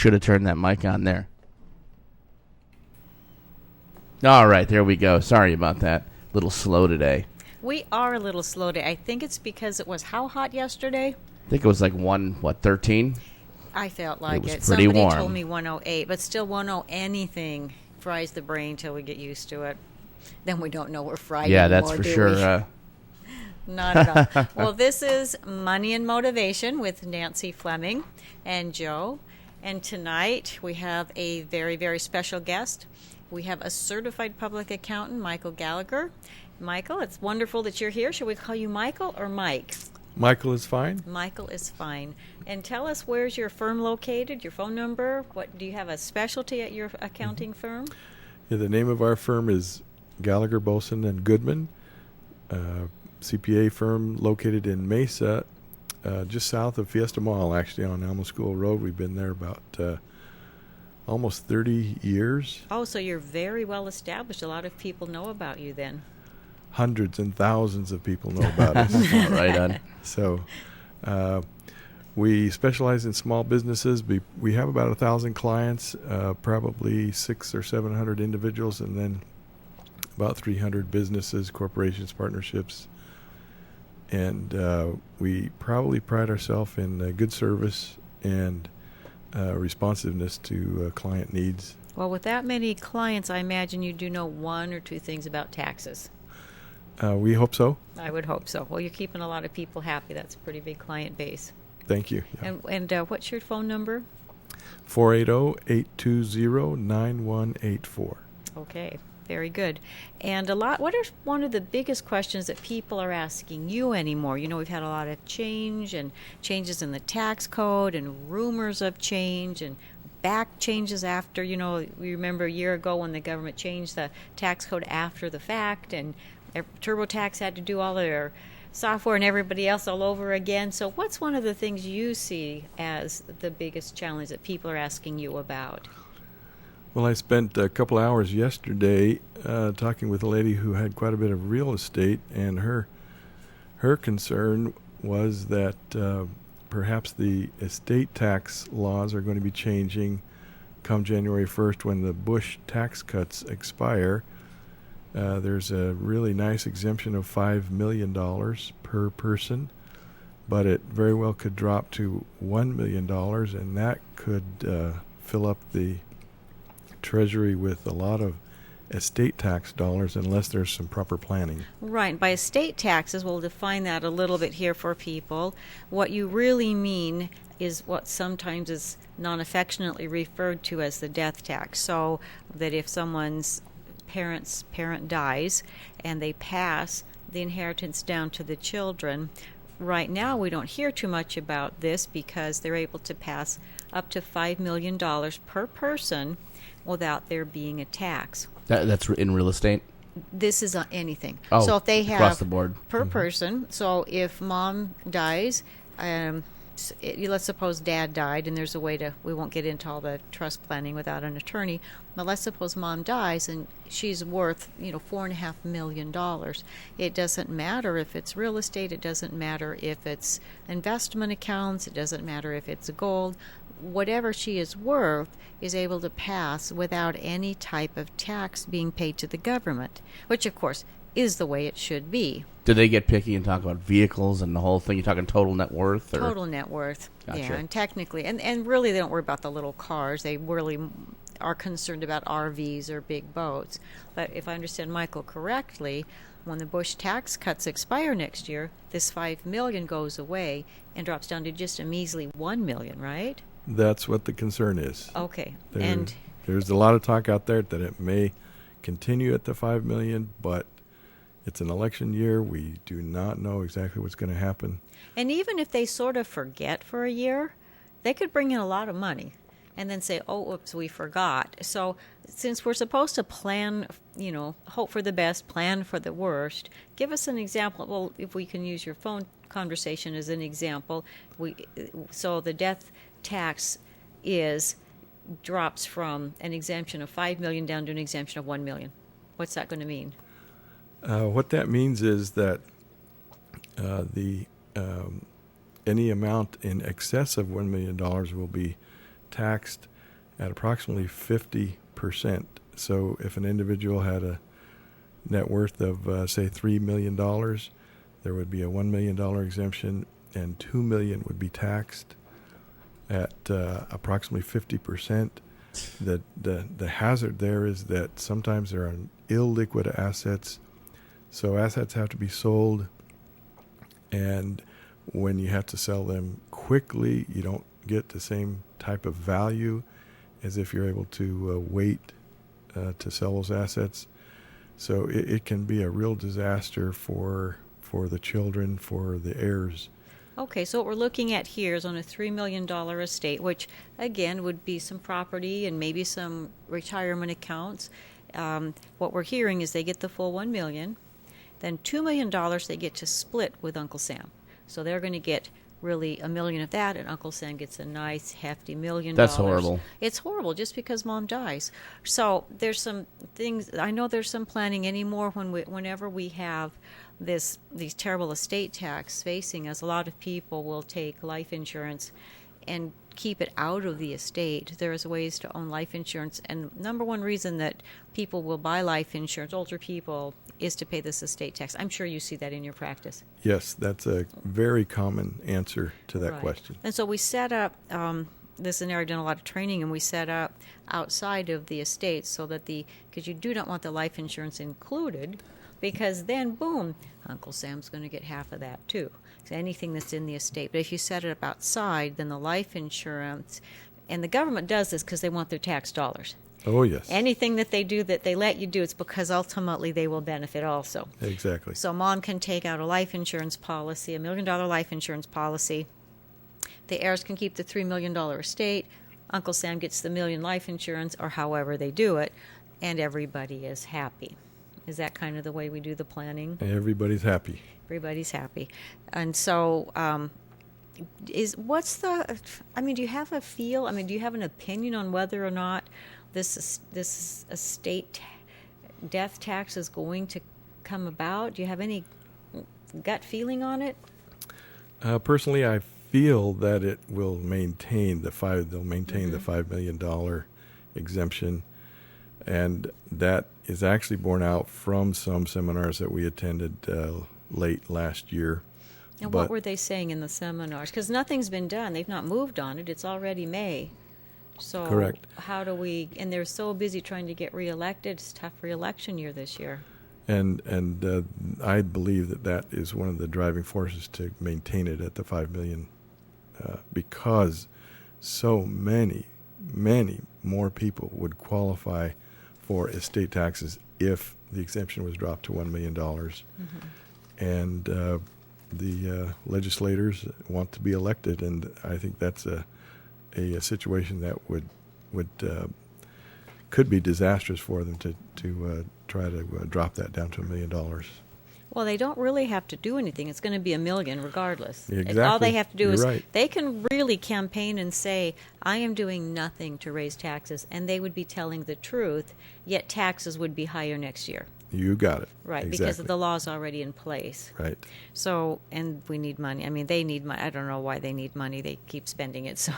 Should have turned that mic on there. All right, there we go. Sorry about that. A little slow today. We are a little slow today. I think it's because it was how hot yesterday? I think it was like 13? I felt like was it. pretty Somebody warm. told me 108, but still 10 anything fries the brain till we get used to it. Then we don't know we're fried Yeah, anymore, that's for do sure. we? Not at all. Well, this is Money and Motivation with Nancy Fleming and Joe. And tonight we have a very, very special guest. We have a certified public accountant, Michael Gallacher. Michael, it's wonderful that you're here. Should we call you Michael or Mike? Michael is fine. Michael is fine. And tell us, where's your firm located, your phone number? What do you have a specialty at your accounting firm? Yeah, the name of our firm is Gallacher, Boson and Goodman, CPA firm located in Mesa, just south of Fiesta Mall, actually on Alamo School Road. We've been there about almost 30 years. Oh, so you're very well established. A lot of people know about you then. Hundreds and thousands of people know about us. Right on. So we specialize in small businesses. We have about 1,000 clients, probably 600 or 700 individuals, and then about 300 businesses, corporations, partnerships. And we probably pride ourselves in good service and responsiveness to client needs. Well, with that many clients, I imagine you do know one or two things about taxes. We hope so. I would hope so. Well, you're keeping a lot of people happy. That's a pretty big client base. Thank you. Yeah. And what's your phone number? 480-820-9184. Okay, very good. And what are one of the biggest questions that people are asking you anymore? You know, we've had a lot of change and changes in the tax code and rumors of change and back changes after, we remember a year ago when the government changed the tax code after the fact, and TurboTax had to do all their software and everybody else all over again. So what's one of the things you see as the biggest challenge that people are asking you about? Well, I spent a couple hours yesterday talking with a lady who had quite a bit of real estate, and her concern was that perhaps the estate tax laws are going to be changing come January 1st when the Bush tax cuts expire. There's a really nice exemption of $5 million per person, but it very well could drop to $1 million, and that could fill up the Treasury with a lot of estate tax dollars unless there's some proper planning. Right. By estate taxes, we'll define that a little bit here for people. What you really mean is what sometimes is non-affectionately referred to as the death tax. So that if someone's parent dies and they pass the inheritance down to the children. Right now we don't hear too much about this because they're able to pass up to $5 million per person without there being a tax. That's in real estate? This is on anything. Oh, so if they have across the board. Per person, so if mom dies, let's suppose dad died, and there's a way we won't get into all the trust planning without an attorney, but let's suppose mom dies and she's worth, $4.5 million. It doesn't matter if it's real estate, it doesn't matter if it's investment accounts, it doesn't matter if it's gold. Whatever she is worth is able to pass without any type of tax being paid to the government, which of course is the way it should be. Do they get picky and talk about vehicles and the whole thing? You're talking total net worth? Or? Total net worth. Gotcha. Yeah, and technically, and really they don't worry about the little cars. They really are concerned about RVs or big boats. But if I understand Michael correctly, when the Bush tax cuts expire next year, this $5 million goes away and drops down to just a measly $1 million, right? That's what the concern is. Okay. There's a lot of talk out there that it may continue at the $5 million, but it's an election year. We do not know exactly what's going to happen. And even if they sort of forget for a year, they could bring in a lot of money and then say, oh, oops, we forgot. So since we're supposed to plan, hope for the best, plan for the worst, give us an example. Well, if we can use your phone conversation as an example, so the death tax drops from an exemption of $5 million down to an exemption of $1 million. What's that going to mean? What that means is that any amount in excess of $1 million will be taxed at approximately 50%. So if an individual had a net worth of, say, $3 million, there would be a $1 million exemption, and $2 million would be taxed at approximately 50%. The hazard there is that sometimes there are illiquid assets, so assets have to be sold, and when you have to sell them quickly, you don't get the same type of value as if you're able to wait to sell those assets. So it can be a real disaster for the children, for the heirs. Okay, so what we're looking at here is on a $3 million estate, which again would be some property and maybe some retirement accounts. What we're hearing is they get the full $1 million, then $2 million they get to split with Uncle Sam. So they're going to get really $1 million of that, and Uncle Sam gets a nice hefty $1 million. That's horrible. It's horrible just because Mom dies. So there's some things. I know there's some planning anymore whenever we have these terrible estate tax facing us. A lot of people will take life insurance and keep it out of the estate. There's ways to own life insurance, and number one reason that people will buy life insurance, older people, is to pay this estate tax. I'm sure you see that in your practice. Yes, that's a very common answer to that Right. question. And so we set up this scenario, I've done a lot of training, and we set up outside of the estate so that because you do not want the life insurance included, because then, boom, Uncle Sam's going to get half of that too. So anything that's in the estate. But if you set it up outside, then the life insurance, and the government does this because they want their tax dollars. Oh, yes. Anything that they do that they let you do, it's because ultimately they will benefit also. Exactly. So Mom can take out a life insurance policy, $1 million life insurance policy. The heirs can keep the $3 million estate. Uncle Sam gets the $1 million life insurance, or however they do it, and everybody is happy. Is that kind of the way we do the planning? Everybody's happy. Everybody's happy. And so do you have a feel? I mean, do you have an opinion on whether or not this estate death tax is going to come about? Do you have any gut feeling on it? Personally, I feel that it will maintain the $5 million exemption, and that is actually borne out from some seminars that we attended late last year. And what were they saying in the seminars? Because nothing's been done. They've not moved on it. It's already May. So correct. How do we? And they're so busy trying to get reelected. It's a tough reelection year this year. And I believe that is one of the driving forces to maintain it at the $5 million, because so many more people would qualify for estate taxes if the exemption was dropped to $1 million. Mm-hmm. And the legislators want to be elected, and I think that's a situation that could be disastrous for them to try to drop that down to $1 million. Well, they don't really have to do anything. It's going to be $1 million regardless. Exactly. All they have to do is right. They can really campaign and say, I am doing nothing to raise taxes, and they would be telling the truth, yet taxes would be higher next year. You got it. Right, exactly. because the law's already in place. Right. So, and we need money. I mean, they need money. I don't know why they need money. They keep spending it. So,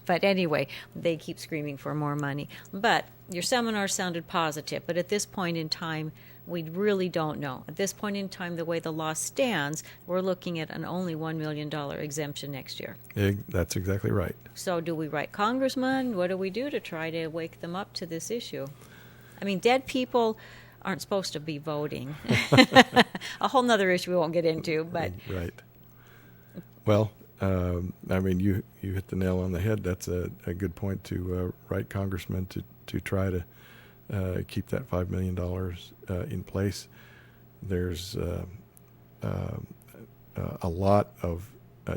but anyway, they keep screaming for more money. But your seminar sounded positive. But at this point in time, we really don't know. At this point in time, the way the law stands, we're looking at an only $1 million exemption next year. That's exactly right. So do we write congressmen? What do we do to try to wake them up to this issue? I mean, dead people aren't supposed to be voting. A whole nother issue we won't get into, but right. Well, I mean, you hit the nail on the head. That's a good point to write congressmen to try to keep that $5 million in place. There's a lot of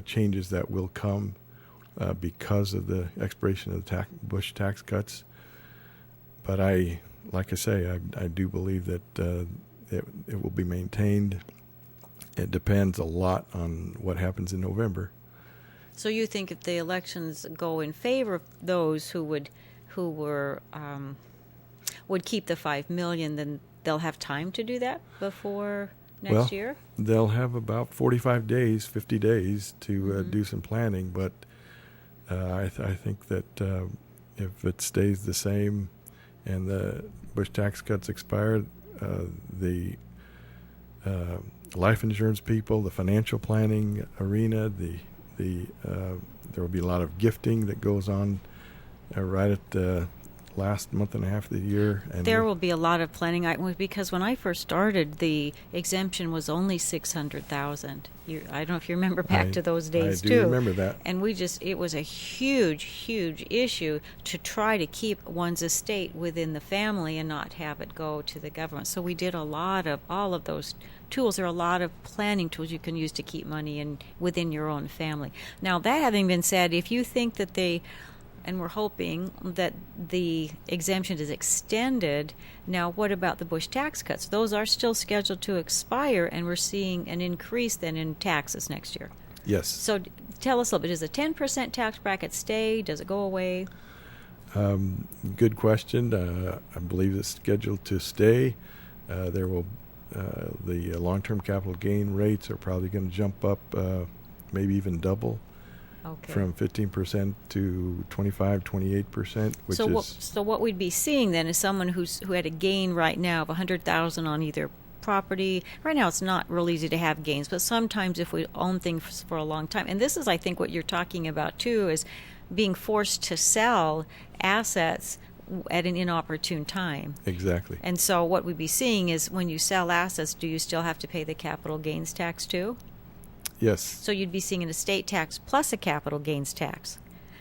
changes that will come because of the expiration of the Bush tax cuts. But like I say, I do believe that it will be maintained. It depends a lot on what happens in November. So you think if the elections go in favor of those who would keep the $5 million, then they'll have time to do that before next year? They'll have about 50 days to do some planning, but I think that if it stays the same and the Bush tax cuts expire, the life insurance people, the financial planning arena, there will be a lot of gifting that goes on right at the last month and a half of the year. And there will be a lot of planning because when I first started, the exemption was only $600,000. I don't know if you remember back to those days I too. do remember that. And it was a huge issue to try to keep one's estate within the family and not have it go to the government. So we did all of those tools. There are a lot of planning tools you can use to keep money within your own family. Now, that having been said, if you think that and we're hoping that the exemption is extended. Now, what about the Bush tax cuts? Those are still scheduled to expire, and we're seeing an increase then in taxes next year. Yes. So tell us a little bit. Does the 10% tax bracket stay? Does it go away? Good question. I believe it's scheduled to stay. The long-term capital gain rates are probably going to jump up, maybe even double. Okay. From 15% to 25-28%, which so what we'd be seeing then is someone who had a gain right now of $100,000 on either property. Right now, it's not real easy to have gains, but sometimes if we own things for a long time, and this is, I think, what you're talking about too, is being forced to sell assets at an inopportune time. Exactly. And so what we'd be seeing is when you sell assets, do you still have to pay the capital gains tax too? Yes. So you'd be seeing an estate tax plus a capital gains tax.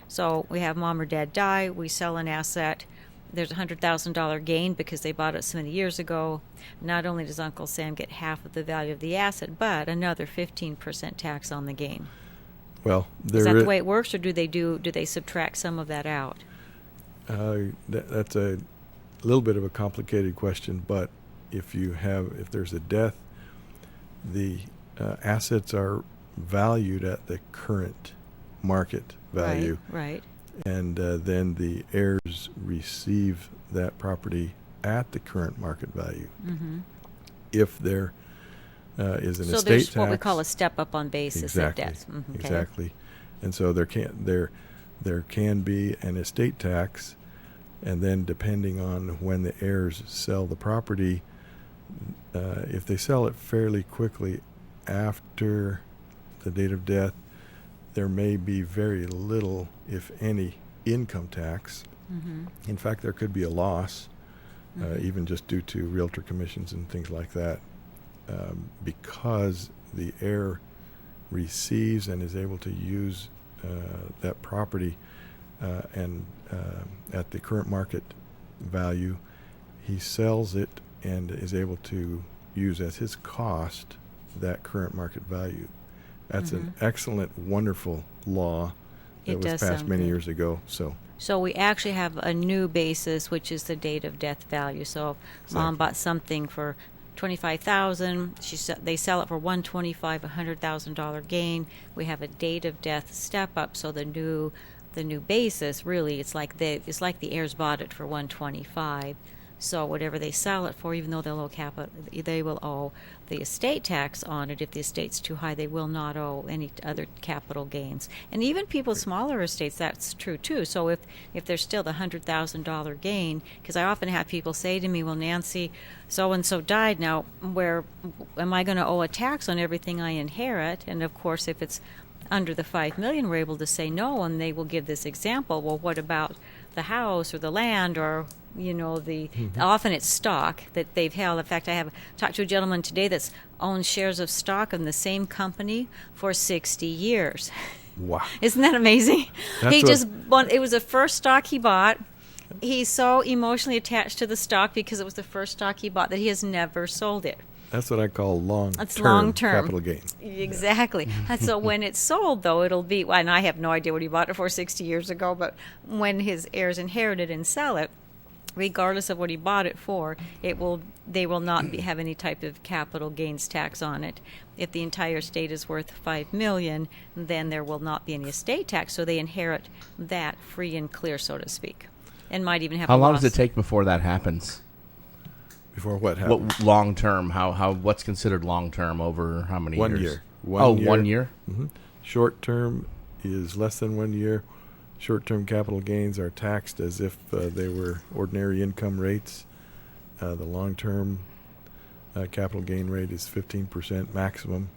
So we have mom or dad die, we sell an asset, there's a $100,000 gain because they bought it so many years ago. Not only does Uncle Sam get half of the value of the asset, but another 15% tax on the gain. Well, is that the way it works, or do they subtract some of that out? That's a little bit of a complicated question, but if there's a death, the assets are valued at the current market value. Right. And then the heirs receive that property at the current market value. Mm-hmm. If there is an estate tax. So there's what we call a step up on basis exactly, of death. Mm-hmm. Okay. Exactly. And so there can be an estate tax, and then depending on when the heirs sell the property, if they sell it fairly quickly after the date of death, there may be very little, if any, income tax. Mm-hmm. In fact, there could be a loss, even just due to realtor commissions and things like that, because the heir receives and is able to use that property and at the current market value. He sells it and is able to use as his cost that current market value. That's an excellent, wonderful law that was passed many years ago. So we actually have a new basis, which is the date of death value. So if mom bought something for $25,000, they sell it for $125,000, $100,000 gain. We have a date of death step up. So the new basis, really, it's like the heirs bought it for $125,000. So whatever they sell it for, even though they will owe the estate tax on it. If the estate's too high, they will not owe any other capital gains. And even people smaller estates, that's true too. So if there's still the $100,000 gain, because I often have people say to me, well, Nancy, so-and-so died. Now, where am I going to owe a tax on everything I inherit? And of course, if it's under the $5 million, we're able to say no, and they will give this example. Well, what about the house or the land, or often it's stock that they've held. In fact, I have talked to a gentleman today that's owned shares of stock in the same company for 60 years. Wow. Isn't that amazing? It was the first stock he bought. He's so emotionally attached to the stock because it was the first stock he bought that he has never sold it. That's what I call long-term capital gain. Exactly. And so when it's sold, though, it'll be, and I have no idea what he bought it for 60 years ago, but when his heirs inherit it and sell it, regardless of what he bought it for, they will not have any type of capital gains tax on it. If the entire estate is worth $5 million, then there will not be any estate tax, so they inherit that free and clear, so to speak, and might even have a loss. How long does it take before that happens? Before what happens? What long term? What's considered long term over how many years? 1 year. 1 year. Mm-hmm. Short term is less than 1 year. short-term capital gains are taxed as if they were ordinary income rates. The long-term capital gain rate is 15% maximum,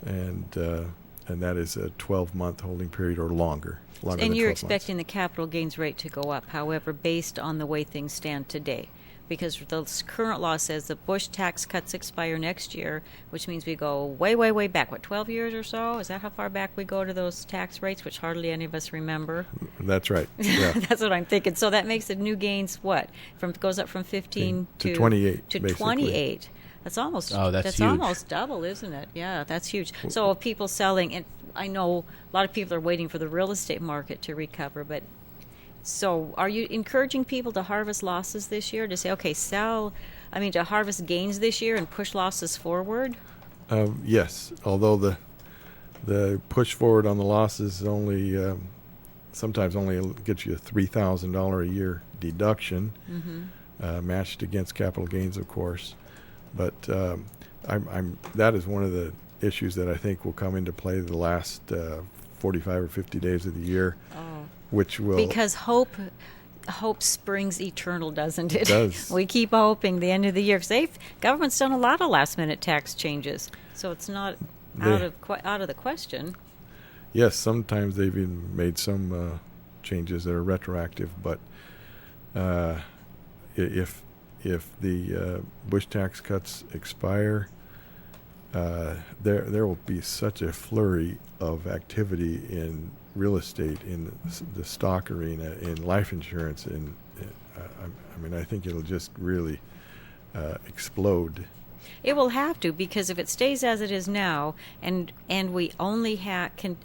and that is a 12-month holding period or longer. And you're expecting the capital gains rate to go up, however, based on the way things stand today. Because the current law says the Bush tax cuts expire next year, which means we go way, way, way back. 12 years or so? Is that how far back we go to those tax rates, which hardly any of us remember? That's right. Yeah. That's what I'm thinking. So that makes the new gains what? Goes up from 15 to 28. To basically. 28. That's almost that's huge. almost double, isn't it? Yeah, that's huge. So if people selling, and I know a lot of people are waiting for the real estate market to recover, but so are you encouraging people to harvest losses this year, to say, okay, to harvest gains this year and push losses forward? Yes, although the push forward on the losses only sometimes only gets you a $3,000 a year deduction, matched against capital gains, of course. But that is one of the issues that I think will come into play the last 45 or 50 days of the year. Which will, because hope springs eternal, doesn't it? It does. We keep hoping the end of the year, because government's done a lot of last-minute tax changes, so it's not out of the question. Yes, sometimes they've even made some changes that are retroactive, but if the Bush tax cuts expire, there will be such a flurry of activity in real estate, in the stock arena, in life insurance, I think it'll just really explode. It will have to, because if it stays as it is now, and we only can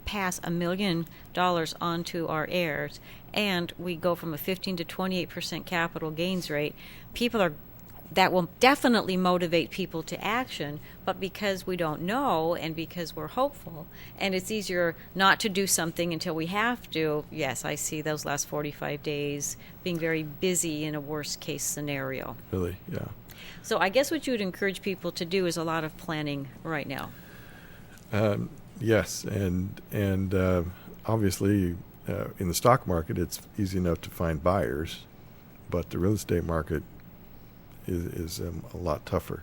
pass $1 million onto our heirs, and we go from a 15 to 28% capital gains rate, that will definitely motivate people to action. But because we don't know, and because we're hopeful, and it's easier not to do something until we have to, yes, I see those last 45 days being very busy in a worst case scenario. Really, yeah. So I guess what you would encourage people to do is a lot of planning right now. Yes, and obviously in the stock market it's easy enough to find buyers, but the real estate market is a lot tougher.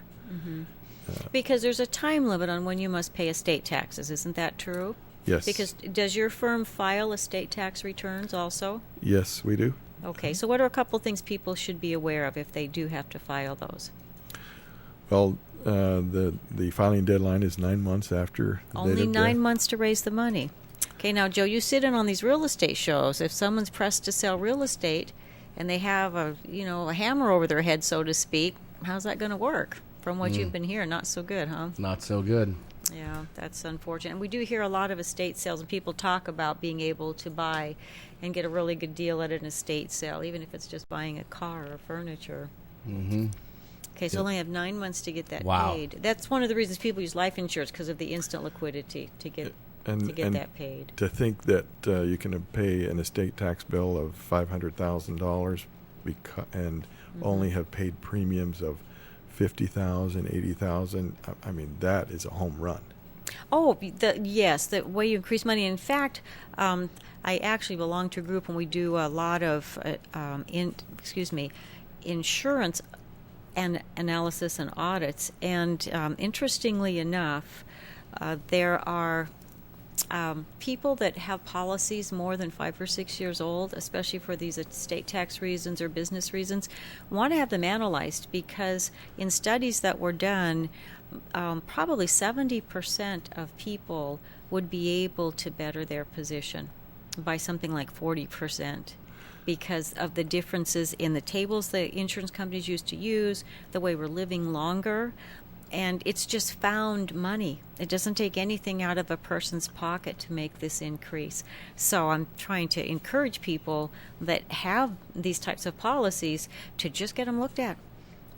Because there's a time limit on when you must pay estate taxes, isn't that true? Yes. Because does your firm file estate tax returns also? Yes, we do. Okay, so what are a couple things people should be aware of if they do have to file those? Well, the filing deadline is 9 months after the date Only of 9 death. months to raise the money. Okay, now, Joe, you sit in on these real estate shows. If someone's pressed to sell real estate and they have a hammer over their head, so to speak, how's that going to work? From what you've been hearing, not so good, huh? Not so good. Yeah, that's unfortunate. And we do hear a lot of estate sales, and people talk about being able to buy and get a really good deal at an estate sale, even if it's just buying a car or furniture. Okay, so only have 9 months to get that paid. That's one of the reasons people use life insurance, because of the instant liquidity to get that paid. To think that you can pay an estate tax bill of $500,000 and only have paid premiums of $50,000, $80,000. That is a home run. Oh, yes, the way you increase money. In fact, I actually belong to a group, and we do a lot of insurance and analysis and audits. And interestingly enough, there are people that have policies more than 5 or 6 years old, especially for these estate tax reasons or business reasons, want to have them analyzed, because in studies that were done, probably 70% of people would be able to better their position by something like 40%. Because of the differences in the tables the insurance companies used to use, the way we're living longer, and it's just found money. It doesn't take anything out of a person's pocket to make this increase. So I'm trying to encourage people that have these types of policies to just get them looked at.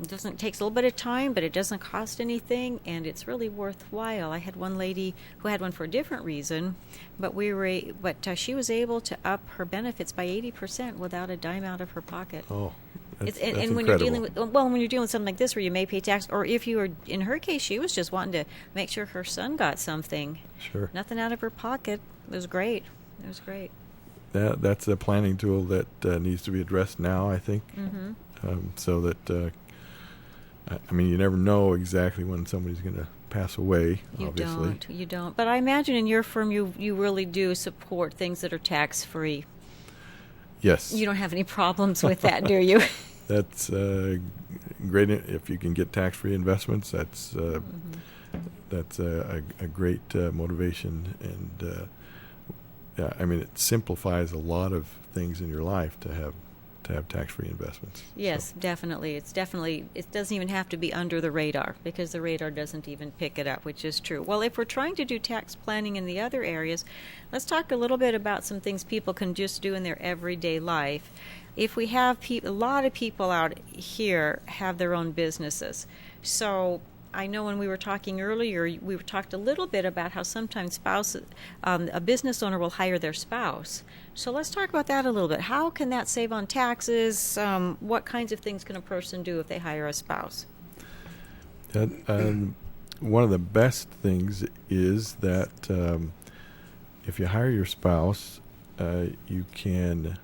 It takes a little bit of time, but it doesn't cost anything, and it's really worthwhile. I had one lady who had one for a different reason, but she was able to up her benefits by 80% without a dime out of her pocket. Oh, that's and incredible. when you're dealing with something like this, where you may pay tax, or if you were, in her case, she was just wanting to make sure her son got something. Sure. Nothing out of her pocket. It was great. It was great. that's a planning tool that needs to be addressed now, I think, so that I mean, you never know exactly when somebody's going to pass away. Obviously, You don't. But I imagine in your firm, you really do support things that are tax free. Yes. You don't have any problems with that, do you? That's great. If you can get tax-free investments, that's a great motivation, and yeah, I mean, it simplifies a lot of things in your life to have tax-free investments. Yes, So, definitely. It doesn't even have to be under the radar because the radar doesn't even pick it up, which is true. Well, if we're trying to do tax planning in the other areas, let's talk a little bit about some things people can just do in their everyday life. If we have a lot of people out here have their own businesses. So I know when we were talking earlier, we talked a little bit about how sometimes a business owner will hire their spouse. So let's talk about that a little bit. How can that save on taxes? What kinds of things can a person do if they hire a spouse? One of the best things is that if you hire your spouse, you can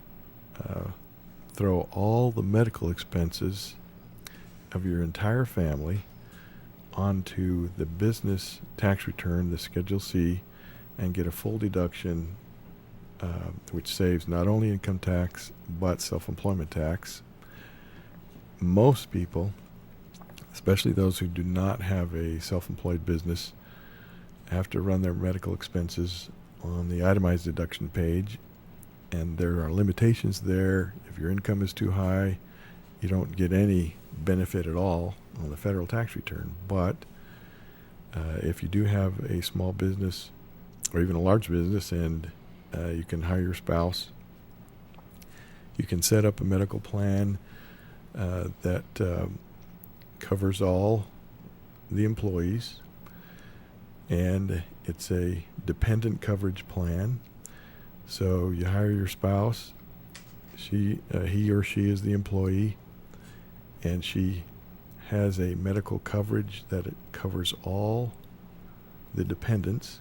throw all the medical expenses of your entire family onto the business tax return, the Schedule C, and get a full deduction, which saves not only income tax but self-employment tax. Most people, especially those who do not have a self-employed business, have to run their medical expenses on the itemized deduction page, and there are limitations there. If your income is too high, you don't get any benefit at all on the federal tax return. But if you do have a small business or even a large business and you can hire your spouse, you can set up a medical plan that covers all the employees, and it's a dependent coverage plan. So you hire your spouse, he or she is the employee, and she has a medical coverage that it covers all the dependents,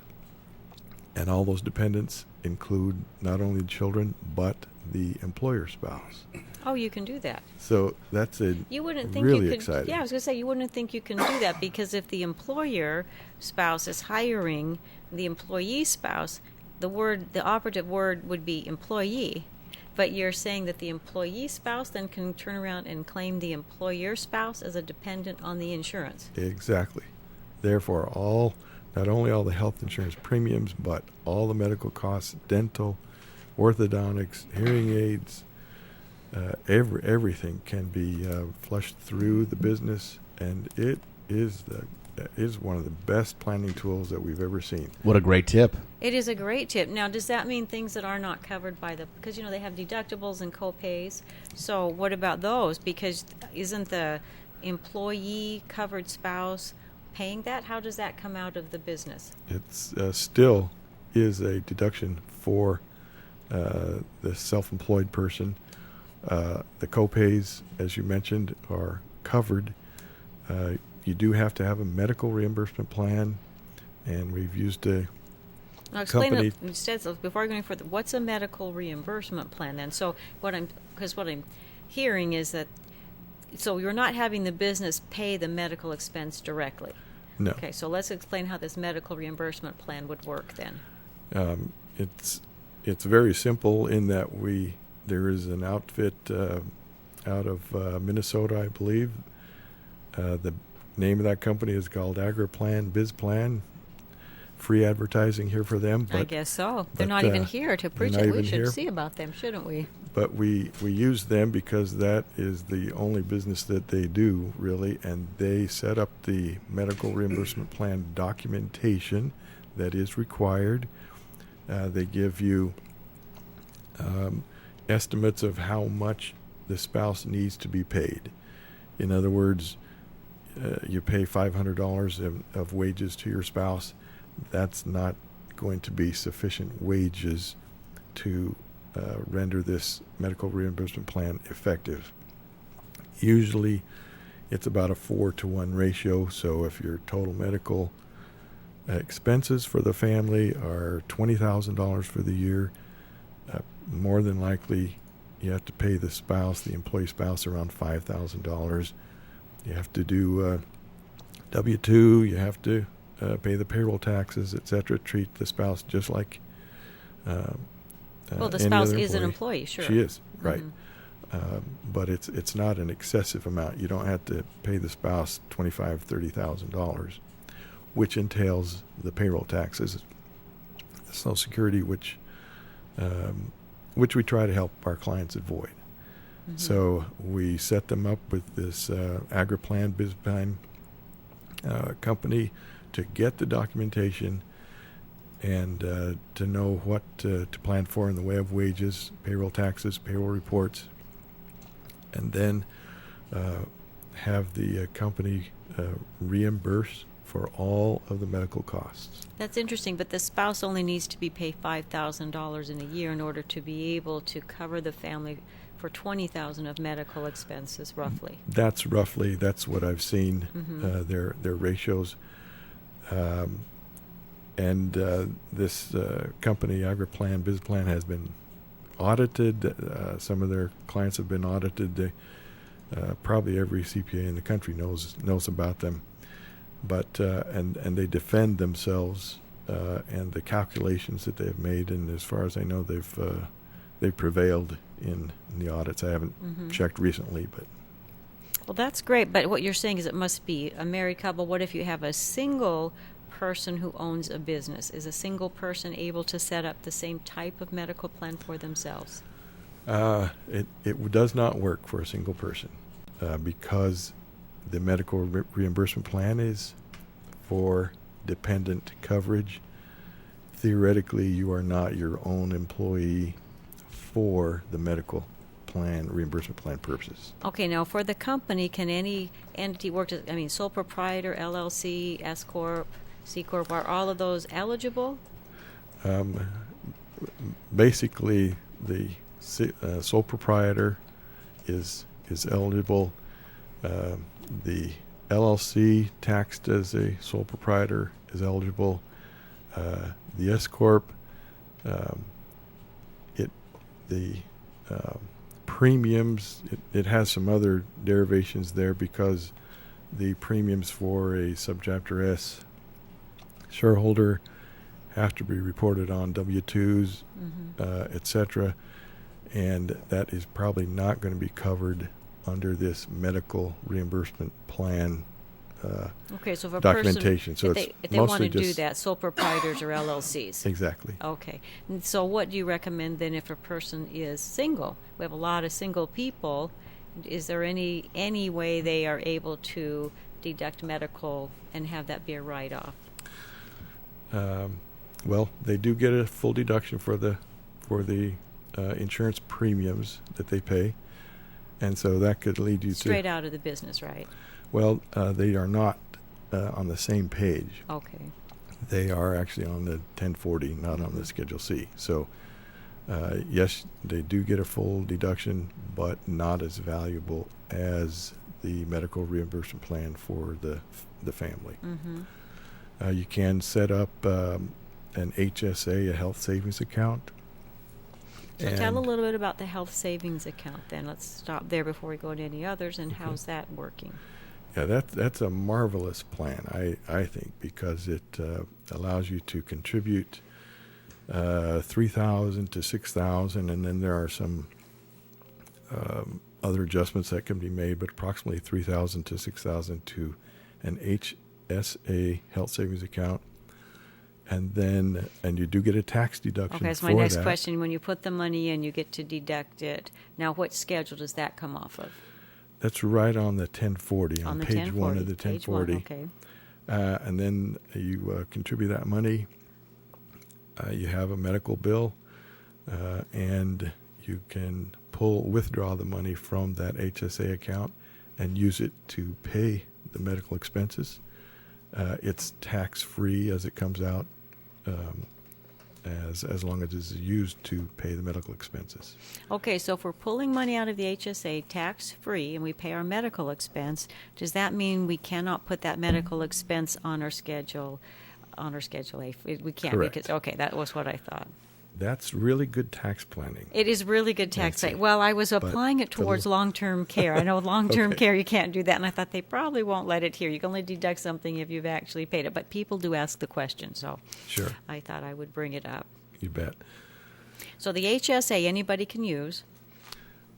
and all those dependents include not only the children but the employer spouse. Oh, you can do that. So that's You wouldn't think really you could. exciting. Yeah, I was going to say you wouldn't think you can do that because if the employer spouse is hiring the employee spouse, the operative word would be employee. But you're saying that the employee spouse then can turn around and claim the employer spouse as a dependent on the insurance. Exactly. Therefore, not only all the health insurance premiums, but all the medical costs, dental, orthodontics, hearing aids, everything can be flushed through the business, and it is one of the best planning tools that we've ever seen. What a great tip. It is a great tip. Now, does that mean things that are not covered by because they have deductibles and co-pays? So what about those? Because isn't the employee covered spouse paying that? How does that come out of the business? It's still is a deduction for the self-employed person. The co-pays, as you mentioned, are covered. You do have to have a medical reimbursement plan, and we've used a Now explain company. it instead. So before going further, what's a medical reimbursement plan then? So what I'm hearing is that you're not having the business pay the medical expense directly. No. Okay, so let's explain how this medical reimbursement plan would work then. It's very simple in that there is an outfit out of Minnesota, I believe. The name of that company is called AgriPlan, BizPlan. Free advertising here for them. I guess so. They're not even here to preach it. We should see about them, shouldn't we? But we use them because that is the only business that they do, really, and they set up the medical reimbursement plan documentation that is required. They give you estimates of how much the spouse needs to be paid. In other words, you pay $500 of wages to your spouse. That's not going to be sufficient wages to render this medical reimbursement plan effective. Usually it's about a 4-to-1 ratio. So if your total medical expenses for the family are $20,000 for the year, more than likely you have to pay the employee spouse, around $5,000. You have to do W-2. You have to pay the payroll taxes, etc. Treat the spouse just like well, the any spouse other is an employee. employee, sure. She is, right. Mm-hmm. But it's not an excessive amount. You don't have to pay the spouse $25,000-$30,000, which entails the payroll taxes, the Social Security, which we try to help our clients avoid. Mm-hmm. So we set them up with this AgriPlan business plan company to get the documentation and to know what to plan for in the way of wages, payroll taxes, payroll reports, and then have the company reimburse for all of the medical costs. That's interesting, but the spouse only needs to be paid $5,000 in a year in order to be able to cover the family for $20,000 of medical expenses, roughly. That's what I've seen. Mm-hmm. Their ratios, and this company, AgriPlan business plan, has been audited. Some of their clients have been audited. Probably every CPA in the country knows about them. But and they defend themselves and the calculations that they've made, and as far as I know, they've prevailed in the audits. I haven't Mm-hmm. checked recently, but Well, that's great, but what you're saying is it must be a married couple. What if you have a single person who owns a business? Is a single person able to set up the same type of medical plan for themselves? it does not work for a single person because the medical reimbursement plan is for dependent coverage. Theoretically, you are not your own employee for the medical plan, reimbursement plan purposes. Okay, now for the company, can any entity work as, sole proprietor, LLC, S Corp, C Corp, are all of those eligible? Basically, the sole proprietor is eligible. The LLC, taxed as a sole proprietor, is eligible. The S Corp, the premiums, it has some other derivations there because the premiums for a Subchapter S shareholder have to be reported on W-2s, Mm-hmm. etc. And that is probably not going to be covered under this medical reimbursement plan Okay, so if a documentation. person, So if they want mostly to do just that, sole proprietors or LLCs. exactly. Okay. And so what do you recommend then if a person is single? We have a lot of single people. Is there any way they are able to deduct medical and have that be a write-off? Well, they do get a full deduction for the insurance premiums that they pay, and so that could lead you Straight to out of the business, right? Well, they are not on the same page. Okay. They are actually on the 1040, not on the Schedule C. So, yes, they do get a full deduction, but not as valuable as the medical reimbursement plan for the family. Mm-hmm. You can set up an HSA, a health savings account. So tell a little bit about the health savings account then. Let's stop there before we go into any others, and how's that working? Yeah, that's a marvelous plan, I think, because it allows you to contribute $3,000 to $6,000, and then there are some other adjustments that can be made, but approximately $3,000 to $6,000 to an HSA, health savings account, and you do get a tax deduction. Okay, that's my next question. When you put the money in, you get to deduct it. Now, what schedule does that come off of? That's right on the 1040, on the page 1040. one of the Page 1040. one, okay. And then you contribute that money. You have a medical bill, and you can withdraw the money from that HSA account and use it to pay the medical expenses. It's tax-free as it comes out, as long as it's used to pay the medical expenses. Okay, so if we're pulling money out of the HSA tax-free and we pay our medical expense, does that mean we cannot put that medical expense on our Schedule A? We can't. Correct. Because, okay, that was what I thought. that's really good tax planning. It is really good tax Nancy. rate. Well, I was But applying it the towards little- long-term care. I know long-term Okay. care you can't do that, and I thought they probably won't let it here. You can only deduct something if you've actually paid it. But people do ask the question, so Sure, I thought I would bring it up. you bet. So the HSA anybody can use.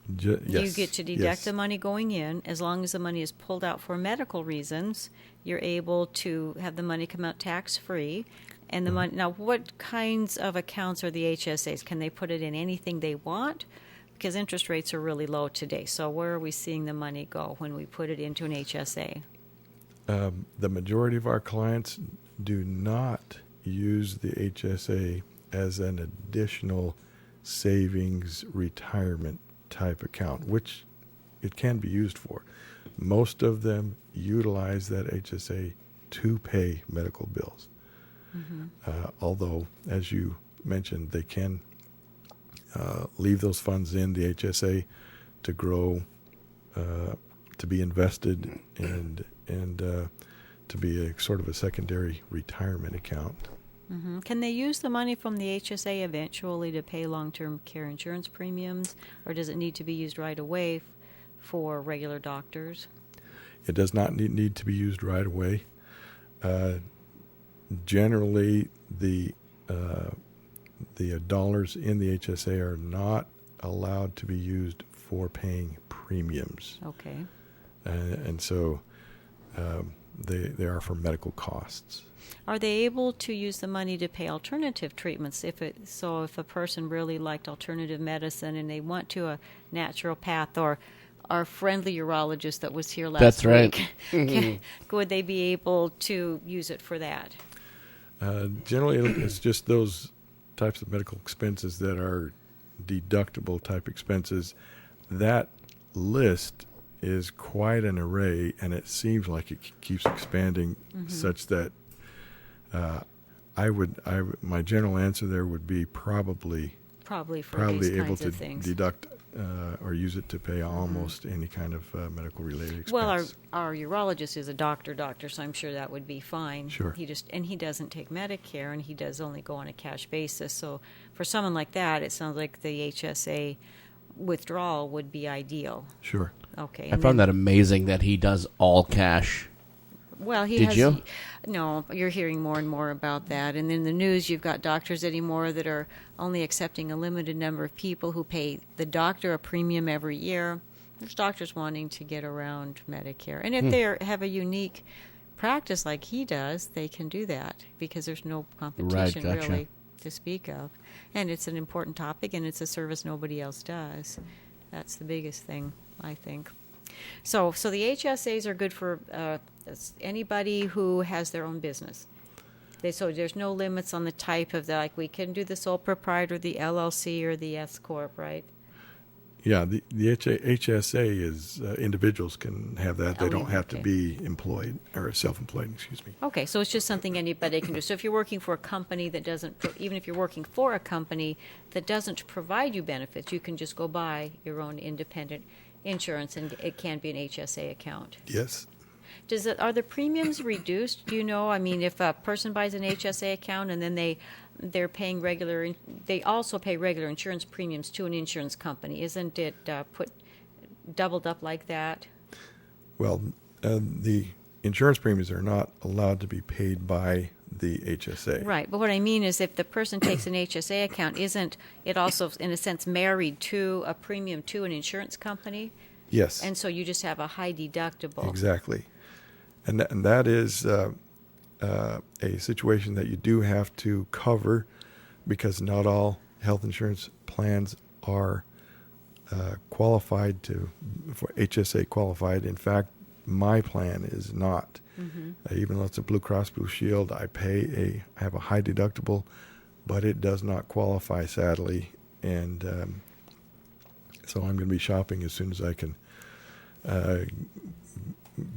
Yes. You get to deduct yes. the money going in. As long as the money is pulled out for medical reasons, you're able to have the money come out tax-free. And the Mm-hmm. money, now, what kinds of accounts are the HSAs? Can they put it in anything they want? Because interest rates are really low today. So where are we seeing the money go when we put it into an HSA? The majority of our clients do not use the HSA as an additional savings retirement type account, which it can be used for. Most of them utilize that HSA to pay medical bills. Although, as you mentioned, they can leave those funds in the HSA to grow, to be invested, and to be a sort of a secondary retirement account. Can they use the money from the HSA eventually to pay long-term care insurance premiums, or does it need to be used right away for regular doctors? It does not need to be used right away. Generally, the dollars in the HSA are not allowed to be used for paying premiums, Okay. and so they are for medical costs. Are they able to use the money to pay alternative treatments? If a person really liked alternative medicine and they went to a naturopath or our friendly urologist that was here last That's right. week, would they be able to use it for that? Generally, it's just those types of medical expenses that are deductible type expenses. That list is quite an array, and it seems like it keeps expanding, such that my general answer there would be probably Probably for these able kinds to of things. deduct or use it to pay almost any kind of medical related expense. Well, our urologist is a doctor, so I'm sure that would be fine. Sure. He doesn't take Medicare, and he does only go on a cash basis. So for someone like that, it sounds like the HSA withdrawal would be ideal. Sure. Okay. I found that amazing that he does all cash. Well, he Did has. you? No, you're hearing more and more about that. And in the news, you've got doctors anymore that are only accepting a limited number of people who pay the doctor a premium every year. There's doctors wanting to get around Medicare. And if they have a unique practice like he does, they can do that because there's no competition gotcha. really to speak of. And it's an important topic, and it's a service nobody else does. That's the biggest thing, I think. So the HSAs are good for anybody who has their own business. So there's no limits on the type of like we can do the sole proprietor, the LLC, or the S corp, right? Yeah, the HSA is individuals can have that. They don't have to okay. be employed or self-employed. Excuse me. Okay, so it's just something anybody can do. So if you're working for a company that doesn't, even if you're working for a company that doesn't provide you benefits, you can just go buy your own independent insurance, and it can be an HSA account. Yes. Are the premiums reduced? Do you know? I mean, if a person buys an HSA account and then they're paying they also pay regular insurance premiums to an insurance company. Isn't it doubled up like that? Well, the insurance premiums are not allowed to be paid by the HSA. Right, but what I mean is if the person takes an HSA account, isn't it also, in a sense, married to a premium to an insurance company? Yes. And so you just have a high deductible. Exactly. And that is a situation that you do have to cover because not all health insurance plans are qualified for HSA qualified. In fact, my plan is not. Even though it's a Blue Cross Blue Shield, I have a high deductible, but it does not qualify, sadly. And so I'm going to be shopping as soon as I can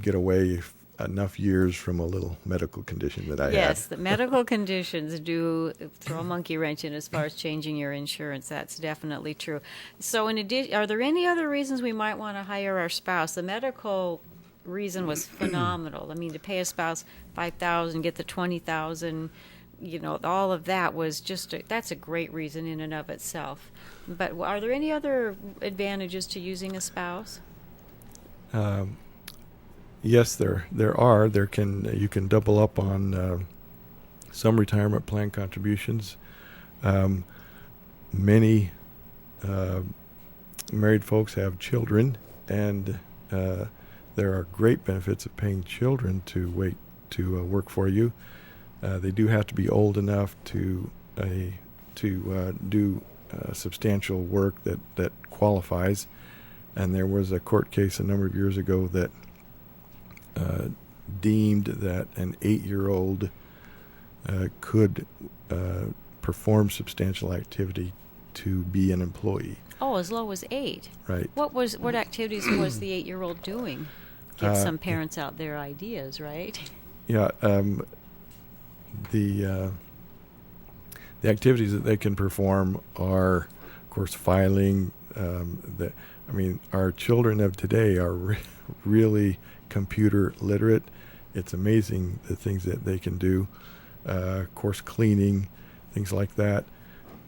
get away enough years from a little medical condition that I had. Yes, the medical conditions do throw a monkey wrench in as far as changing your insurance. That's definitely true. So in addition, are there any other reasons we might want to hire our spouse? The medical reason was phenomenal. I mean, to pay a spouse $5,000, get the $20,000 all of that was that's a great reason in and of itself. But are there any other advantages to using a spouse? Yes, there are. You can double up on some retirement plan contributions. Many married folks have children, and there are great benefits of paying children to work for you. They do have to be old enough to do substantial work that qualifies. And there was a court case a number of years ago that deemed that an 8-year-old could perform substantial activity to be an employee. Oh, as low as 8. Right. What activities was the 8-year-old doing? Give some parents out their ideas, right? Yeah. The activities that they can perform are, of course, filing. Our children of today are really computer literate. It's amazing the things that they can do. Of course, cleaning, things like that.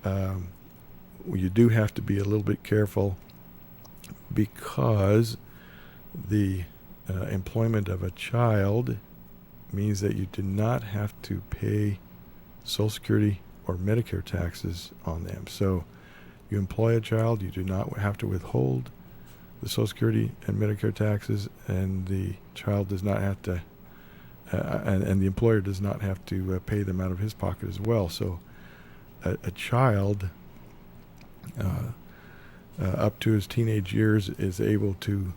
You do have to be a little bit careful because the employment of a child means that you do not have to pay Social Security or Medicare taxes on them. So you employ a child, you do not have to withhold the Social Security and Medicare taxes, and the child does not have to, and the employer does not have to pay them out of his pocket as well. So a child up to his teenage years is able to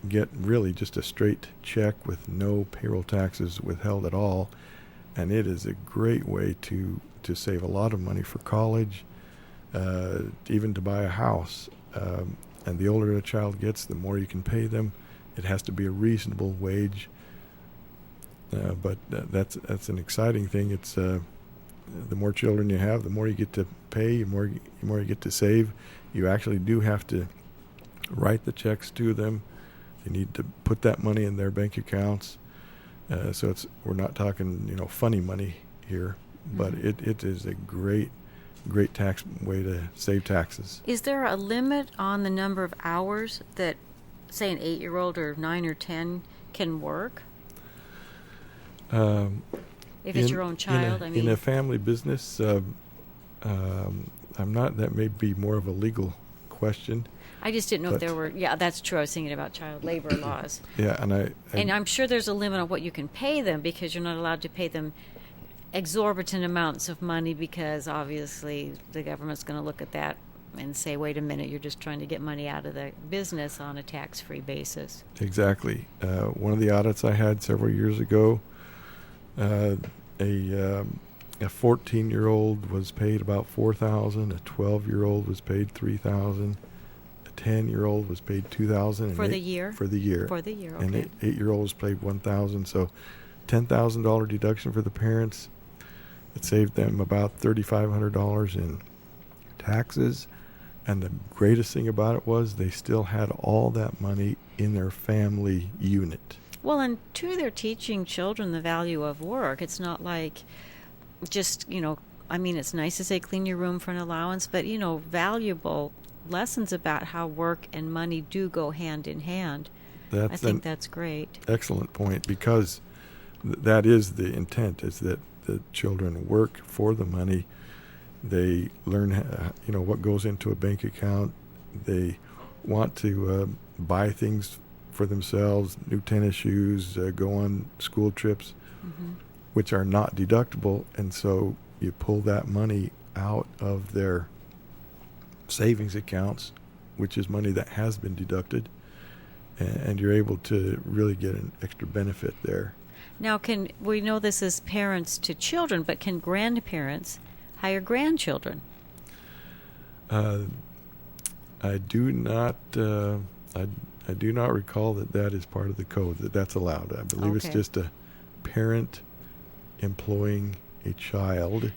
get really just a straight check with no payroll taxes withheld at all, and it is a great way to save a lot of money for college, even to buy a house. And the older a child gets, the more you can pay them. It has to be a reasonable wage, but that's an exciting thing. It's the more children you have, the more you get to pay, the more you get to save. You actually do have to write the checks to them. You need to put that money in their bank accounts. So we're not talking funny money here, but it is a great tax way to save taxes. Is there a limit on the number of hours that, say, an 8-year-old or 9 or 10 can work? If it's your own child, in a family business, that may be more of a legal question. I just didn't know if there were. Yeah, that's true. I was thinking about child labor laws. Yeah, and I'm sure there's a limit on what you can pay them, because you're not allowed to pay them exorbitant amounts of money, because obviously the government's going to look at that and say, wait a minute, you're just trying to get money out of the business on a tax-free basis. Exactly. One of the audits I had several years ago, a 14-year-old was paid about $4,000, a 12-year-old was paid $3,000, a 10-year-old was paid $2,000 for the year. For the year. Okay. And an 8-year-old was paid $1,000. So $10,000 deduction for the parents. It saved them about $3,500 in taxes. And the greatest thing about it was they still had all that money in their family unit. Well, and two, they're teaching children the value of work. It's not like just, it's nice to say clean your room for an allowance, but, valuable lessons about how work and money do go hand in hand. I think that's great. Excellent point, because that is the intent, is that the children work for the money. They learn, what goes into a bank account. They want to buy things for themselves, new tennis shoes, go on school trips, which are not deductible. And so you pull that money out of their savings accounts, which is money that has been deducted, and you're able to really get an extra benefit there. Now, we know this is parents to children, but can grandparents hire grandchildren? I do not recall that is part of the code, that's allowed. I believe it's just a parent employing a child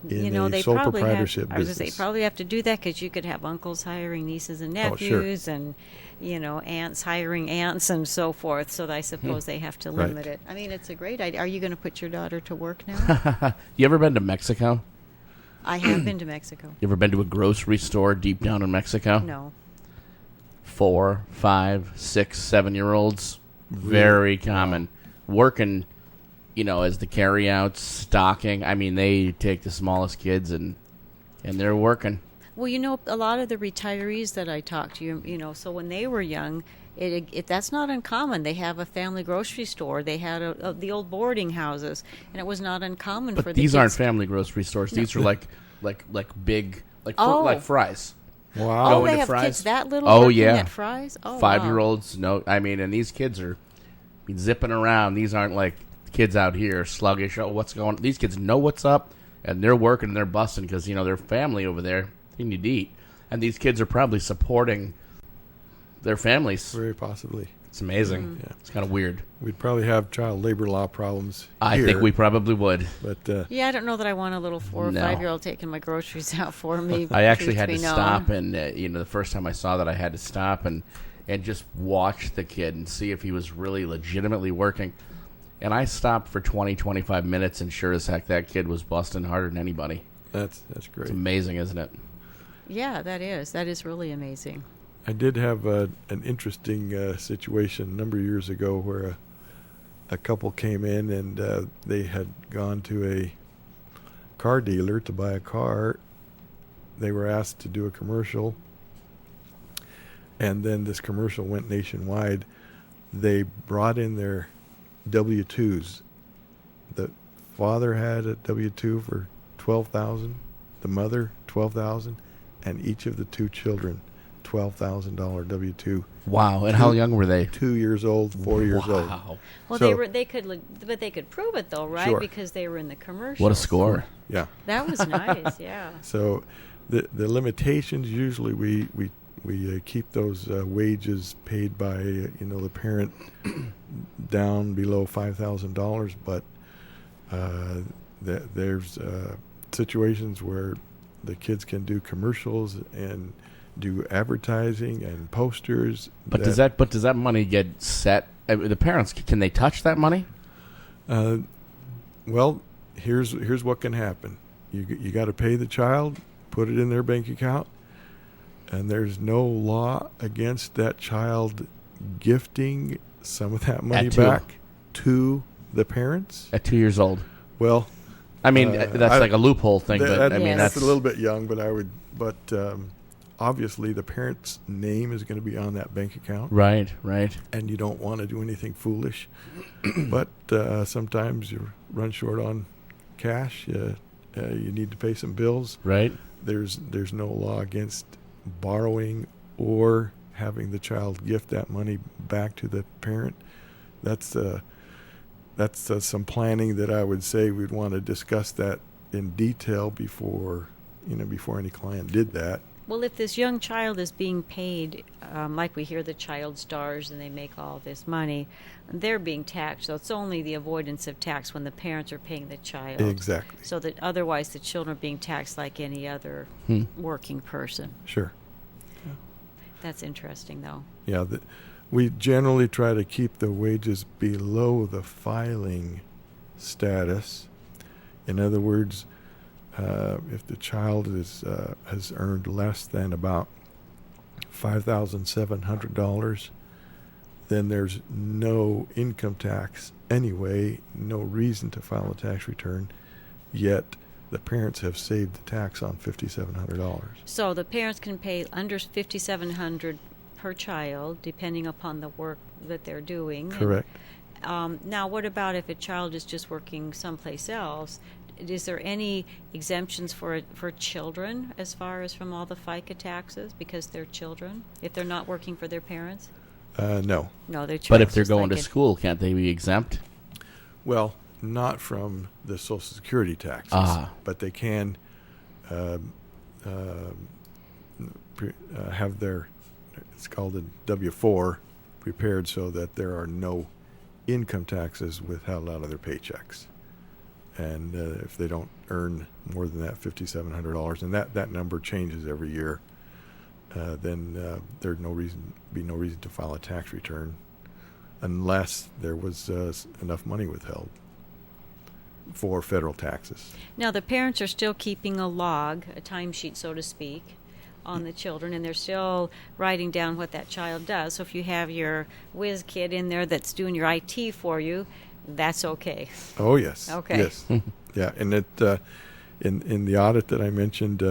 in they a sole probably proprietorship have, I was going to say, business. probably have to do that because you could have uncles hiring nieces and Oh, sure. nephews and, aunts hiring aunts and so forth. So I suppose they have to Right. limit it. I mean, it's a great idea. Are you going to put your daughter to work now? You ever been to Mexico? I have been to Mexico. You ever been to a grocery store deep down in Mexico? No. 4, 5, 6, 7-year-olds, very common. Working, as the carryouts, stocking. I mean, they take the smallest kids and they're working. Well, a lot of the retirees that I talked to, so when they were young, that's not uncommon. They have a family grocery store. They had the old boarding houses, and it was not uncommon But for the these kids. aren't family grocery stores. No. These are like big, Oh. like Fry's. Wow. Oh, Go they into have Fry's? kids that little Oh, working yeah. at Fry's? Oh, 5-year-olds, no. I mean, and these kids are zipping around. These aren't like kids out here sluggish. Oh, what's going on? These kids know what's up, and they're working and they're busting because, their family over there, they need to eat. And these kids are probably supporting their families. Very possibly. It's amazing. Yeah. It's kind of weird. We'd probably have child labor law problems I here, think we probably would. But Yeah, I don't know that I want a little 4 or No. 5-year-old taking my groceries out for me. I actually truth had be to known. stop, and the first time I saw that, I had to stop and just watch the kid and see if he was really legitimately working. And I stopped for 20, 25 minutes, and sure as heck, that kid was busting harder than anybody. that's great. It's amazing, isn't it? Yeah, that is. That is really amazing. I did have an interesting situation a number of years ago where a couple came in and they had gone to a car dealer to buy a car. They were asked to do a commercial, and then this commercial went nationwide. They brought in their W-2s. The father had a W-2 for $12,000, the mother $12,000, and each of the two children $12,000 W-2. Wow. And how young were they? 2 years old, 4 years old. Wow. Well, So- they could prove it though, right? Sure. Because they were in the commercial. What a score. Yeah. That was nice. Yeah. So the limitations, usually we keep those wages paid by the parent down below $5,000, but there's situations where the kids can do commercials and do advertising and posters. But does that money get set? I mean, the parents, can they touch that money? Well, here's what can happen. You got to pay the child, put it in their bank account, and there's no law against that child gifting some of that money At 2. back to the parents. At 2 years old. Well, I mean, that's like a loophole thing, but I mean, Yes. that's that's a little bit young, but obviously the parent's name is going to be on that bank account. right. And you don't want to do anything foolish. But sometimes you run short on cash. You need to pay some bills. Right. There's no law against borrowing or having the child gift that money back to the parent. That's some planning that I would say we'd want to discuss that in detail before any client did that. Well, if this young child is being paid, like we hear the child stars and they make all this money, they're being taxed. So it's only the avoidance of tax when the parents are paying the child. Exactly. So that otherwise the children are being taxed like any other working person. Sure. That's interesting, though. Yeah, we generally try to keep the wages below the filing status. In other words, if the child has earned less than about $5,700, then there's no income tax anyway, no reason to file a tax return, yet the parents have saved the tax on $5,700. So the parents can pay under $5,700 per child, depending upon the work that they're doing. Correct. Now, what about if a child is just working someplace else? Is there any exemptions for children as far as from all the FICA taxes because they're children, if they're not working for their parents? No. No, they're. But if they're just going like to school, can't they be exempt? Well, not from the Social Security taxes, but they can have their, it's called a W-4, prepared so that there are no income taxes withheld out of their paychecks. and if they don't earn more than that $5,700, and that number changes every year, then there'd be no reason to file a tax return unless there was enough money withheld for federal taxes. Now, the parents are still keeping a log, a timesheet, so to speak, on the children, and they're still writing down what that child does. So if you have your whiz kid in there that's doing your IT for you, that's okay. Oh, yes. Okay. Yes. Yeah, and it in the audit that I mentioned,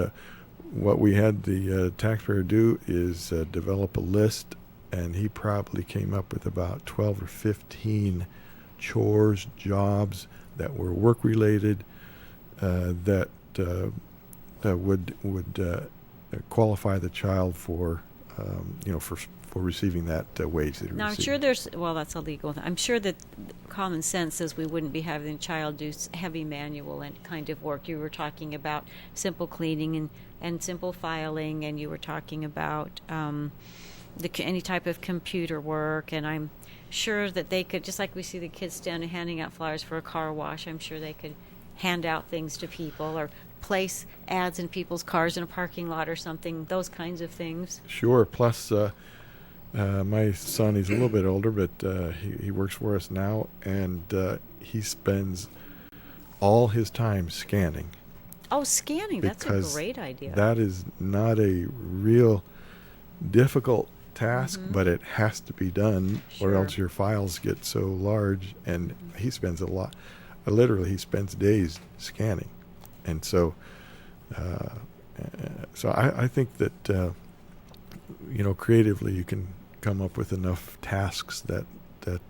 what we had the taxpayer do is develop a list, and he probably came up with about 12 or 15 chores, jobs that were work-related that would qualify the child for receiving that wage that he Now, I'm received. sure that's illegal. I'm sure that common sense says we wouldn't be having a child do heavy manual and kind of work. You were talking about simple cleaning and simple filing, and you were talking about any type of computer work, and I'm sure that they could, just like we see the kids standing handing out flyers for a car wash, I'm sure they could hand out things to people or place ads in people's cars in a parking lot or something, those kinds of things. Sure. Plus, my son, he's a little bit older, but he works for us now, and he spends all his time scanning. Oh, scanning. That's a great idea. That is not a real difficult task, but it has to be done, or else your files get so large. And he spends he spends days scanning. And so I think that creatively you can come up with enough tasks that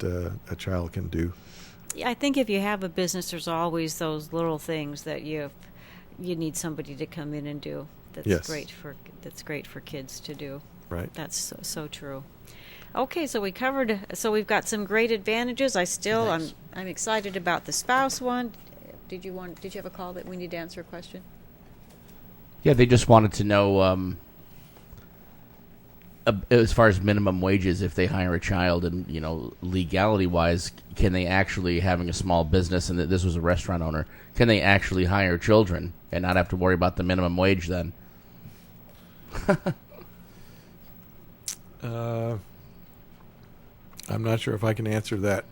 a child can do. Yeah, I think if you have a business, there's always those little things that you need somebody to come in and do. That's great for kids to do. Right. That's so true. Okay, so we've got some great advantages. I'm excited about the spouse one. Did you have a call that we need to answer a question? Yeah, they just wanted to know as far as minimum wages, if they hire a child, and legality wise, can they actually, having a small business, and that this was a restaurant owner, can they actually hire children and not have to worry about the minimum wage then? I'm not sure if I can answer that.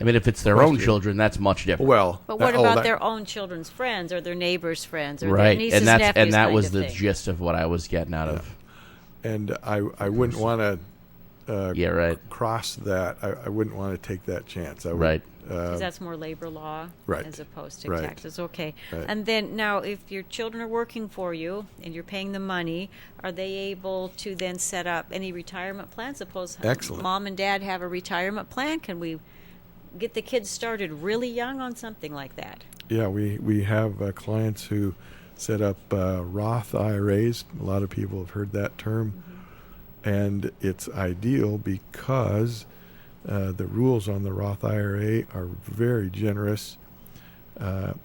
If it's their own children, that's much different. Well, but what about their own children's friends or their neighbors' friends or their nieces, and nephews? And that was the gist of what I was getting out of. And I wouldn't want to cross that. I wouldn't want to take that chance. Because that's more labor law as opposed to taxes. Okay. Right. And then now, if your children are working for you and you're paying the money, are they able to then set up any retirement plans? Suppose mom and dad have a retirement plan. Can we get the kids started really young on something like that? Yeah, we have clients who set up Roth IRAs. A lot of people have heard that term. And it's ideal because the rules on the Roth IRA are very generous,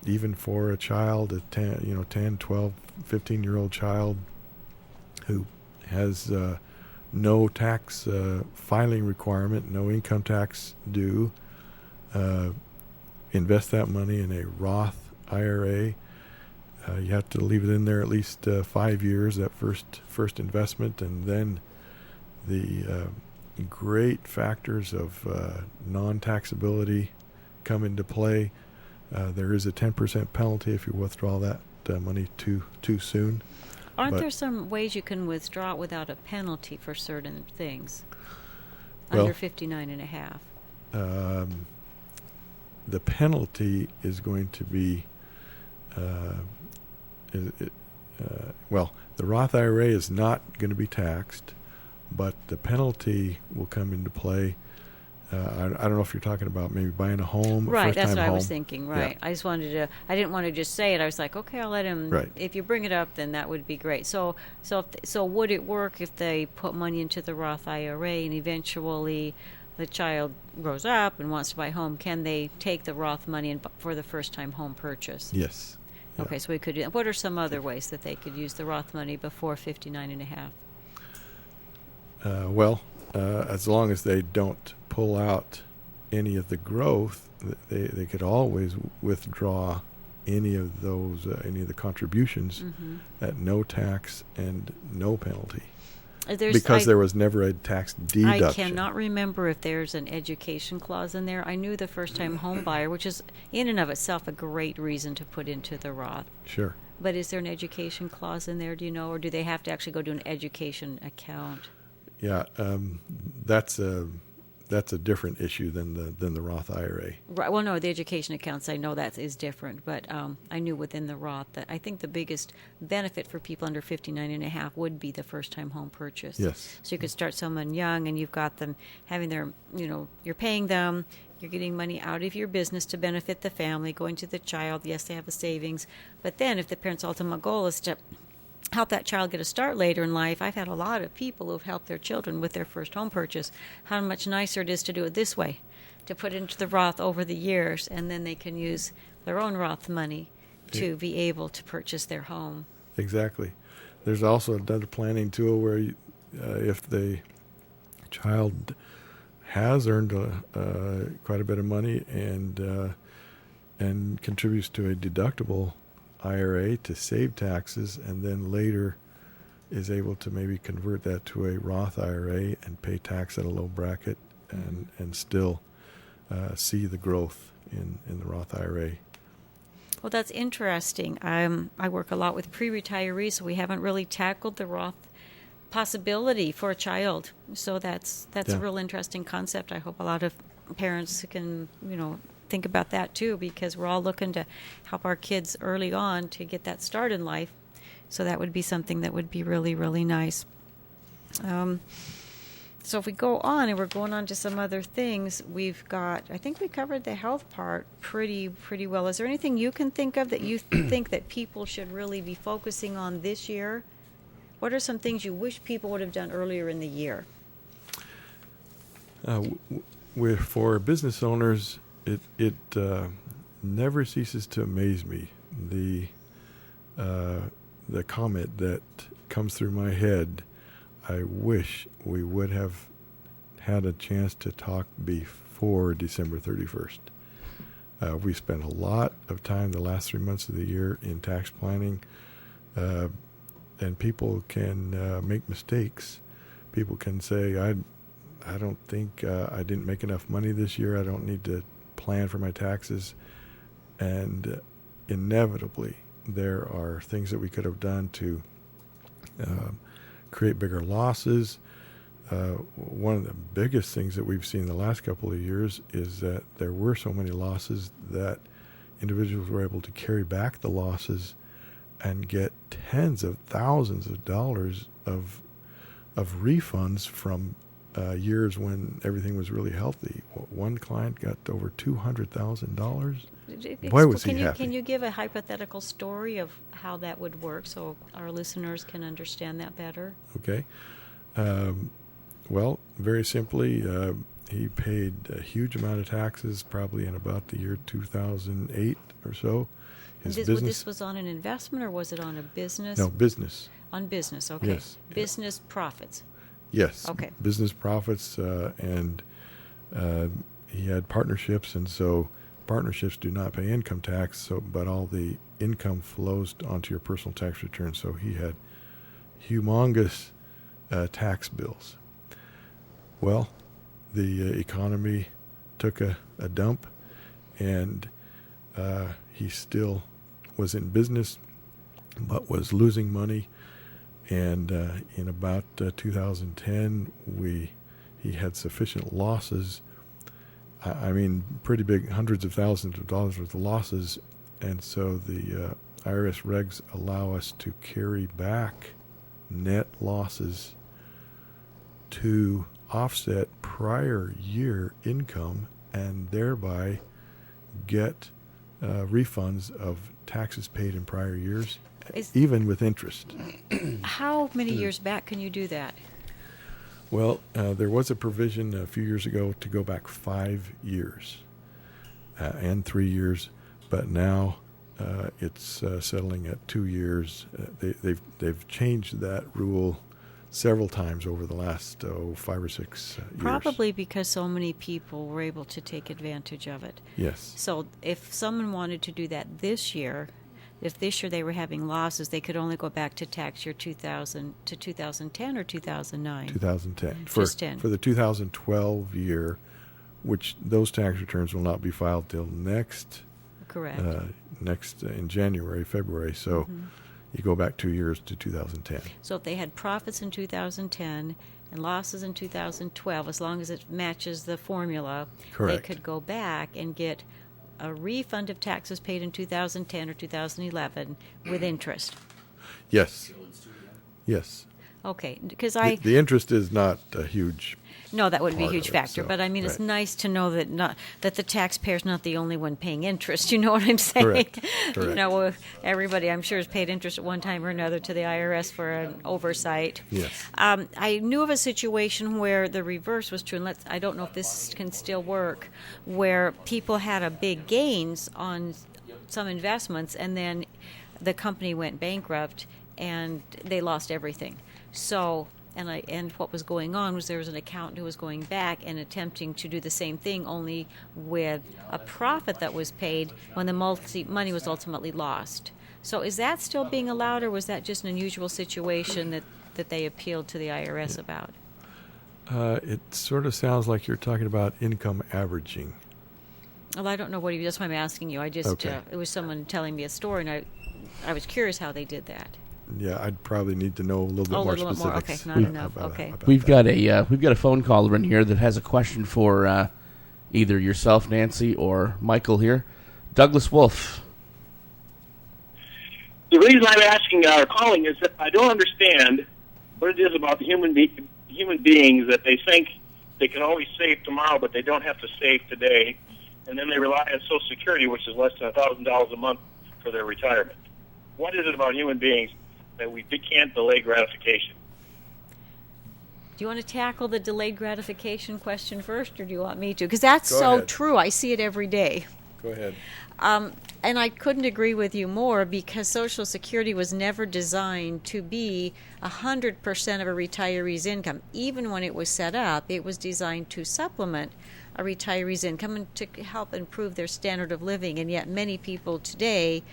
even for a child, a 10, 12, 15-year-old child who has no tax filing requirement, no income tax due. Invest that money in a Roth IRA. You have to leave it in there at least 5 years, that first investment, and then the great factors of non-taxability come into play. There is a 10% penalty if you withdraw that money too soon. Aren't there some ways you can withdraw it without a penalty for certain things? Under 59 and a half. The penalty is going to be the Roth IRA is not going to be taxed, but the penalty will come into play. I don't know if you're talking about maybe buying a home. Right, that's what home. I was thinking, right. Yeah. I didn't want to just say it. I was like, okay, I'll let him, if you bring it up, then that would be great. So would it work if they put money into the Roth IRA and eventually the child grows up and wants to buy a home? Can they take the Roth money for the first-time home purchase? Yes. Yeah. Okay, so we could. What are some other ways that they could use the Roth money before 59 and a half? As long as they don't pull out any of the growth, they could always withdraw any of those, any of the contributions at no tax and no penalty. Because there was never a tax deduction. I cannot remember if there's an education clause in there. I knew the first-time home buyer, which is in and of itself a great reason to put into the Roth. Sure. But is there an education clause in there, do you know, or do they have to actually go to an education account? Yeah, that's a different issue than the Roth IRA. Right. Well, no, the education accounts, I know that is different, but I knew within the Roth that I think the biggest benefit for people under 59 and a half would be the first-time home purchase. Yes. So you could start someone young, and you've got them having their, you're paying them, you're getting money out of your business to benefit the family, going to the child. Yes, they have a savings. But then if the parent's ultimate goal is to help that child get a start later in life, I've had a lot of people who've helped their children with their first home purchase. How much nicer it is to do it this way, to put into the Roth over the years, and then they can use their own Roth money to be able to purchase their home. Exactly. There's also another planning tool where if the child has earned quite a bit of money and contributes to a deductible IRA to save taxes, and then later is able to maybe convert that to a Roth IRA and pay tax at a low bracket and still see the growth in the Roth IRA. Well, that's interesting. I work a lot with pre-retirees, so we haven't really tackled the Roth possibility for a child. So that's a real interesting concept. I hope a lot of parents can, think about that too, because we're all looking to help our kids early on to get that start in life. So that would be something that would be really, really nice. So if we go on, and we're going on to some other things, I think we covered the health part pretty well. Is there anything you can think of that you think that people should really be focusing on this year? What are some things you wish people would have done earlier in the year? For business owners, it never ceases to amaze me, the comment that comes through my head. I wish we would have had a chance to talk before December 31st. We spent a lot of time the last 3 months of the year in tax planning, and people can make mistakes. People can say, I don't think I didn't make enough money this year. I don't need to plan for my taxes. And inevitably, there are things that we could have done to create bigger losses. One of the biggest things that we've seen the last couple of years is that there were so many losses that individuals were able to carry back the losses and get tens of thousands of dollars of refunds from years when everything was really healthy. One client got over $200,000. Boy, was he happy. Can you give a hypothetical story of how that would work so our listeners can understand that better? Okay. Well, very simply, he paid a huge amount of taxes probably in about the year 2008 or so. This was on an investment, or was it on a business? No, business. On business, okay. Yes. Business profits. Yes. Okay. Business profits, and he had partnerships, and so partnerships do not pay income tax, but all the income flows onto your personal tax return. So he had humongous tax bills. Well, the economy took a dump, and he still was in business, but was losing money. And in about 2010, he had sufficient losses. I mean, pretty big, hundreds of thousands of dollars worth of losses. And so the IRS regs allow us to carry back net losses to offset prior year income and thereby get refunds of taxes paid in prior years, even with interest. How many years back can you do that? Well, there was a provision a few years ago to go back 5 years and 3 years, but now it's settling at 2 years. They've changed that rule several times over the last 5 or 6 years. Probably because so many people were able to take advantage of it. Yes. So if someone wanted to do that this year, if this year they were having losses, they could only go back to tax year 2000 to 2010 or 2009? 2010. Just 10. For the 2012 year, which those tax returns will not be filed till next Correct. In January, February. So you go back 2 years to 2010. So if they had profits in 2010 and losses in 2012, as long as it matches the formula, Correct. they could go back and get a refund of taxes paid in 2010 or 2011 with interest. Yes. Yes. Okay, because The interest is not a huge. No, that would be a part huge of it, factor. so, But I mean, it's right. nice to know that the taxpayer's not the only one paying interest. You know what I'm saying? Correct. You Correct. know, everybody, I'm sure, has paid interest at one time or another to the IRS for an oversight. Yes. I knew of a situation where the reverse was true, and I don't know if this can still work, where people had a big gains on some investments, and then the company went bankrupt, and they lost everything. So. And what was going on was there was an accountant who was going back and attempting to do the same thing, only with a profit that was paid when the money was ultimately lost. So is that still being allowed, or was that just an unusual situation that they appealed to the IRS about? It sort of sounds like you're talking about income averaging. Well, I don't know what that's why I'm asking you. I just Okay. it was someone telling me a story, and I was curious how they did that. Yeah, I'd probably need to know a little bit Oh, a more little bit more. specifics. Okay, not enough. Okay. about We've that. got a phone caller in here that has a question for either yourself, Nancy, or Michael here. Douglas Wolf. The reason I'm asking or calling is that I don't understand what it is about the human beings that they think they can always save tomorrow, but they don't have to save today, and then they rely on Social Security, which is less than $1,000 a month for their retirement. What is it about human beings that we can't delay gratification? Do you want to tackle the delayed gratification question first, or do you want me to? Because that's Go so ahead. true. I see it every day. Go ahead. And I couldn't agree with you more, because Social Security was never designed to be 100% of a retiree's income. Even when it was set up, it was designed to supplement a retiree's income and to help improve their standard of living. And yet many people today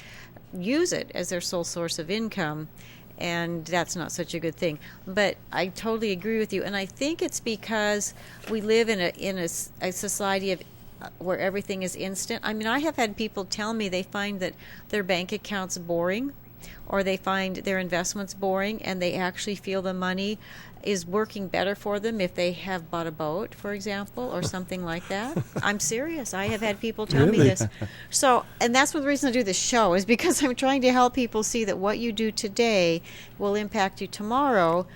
use it as their sole source of income, and that's not such a good thing. But I totally agree with you, and I think it's because we live in a society of where everything is instant. I mean, I have had people tell me they find that their bank account's boring, or they find their investments boring, and they actually feel the money is working better for them if they have bought a boat, for example, or something like that. I'm serious. I have had people tell me Really? this. So, and that's what the reason I do this show is because I'm trying to help people see that what you do today will impact you tomorrow,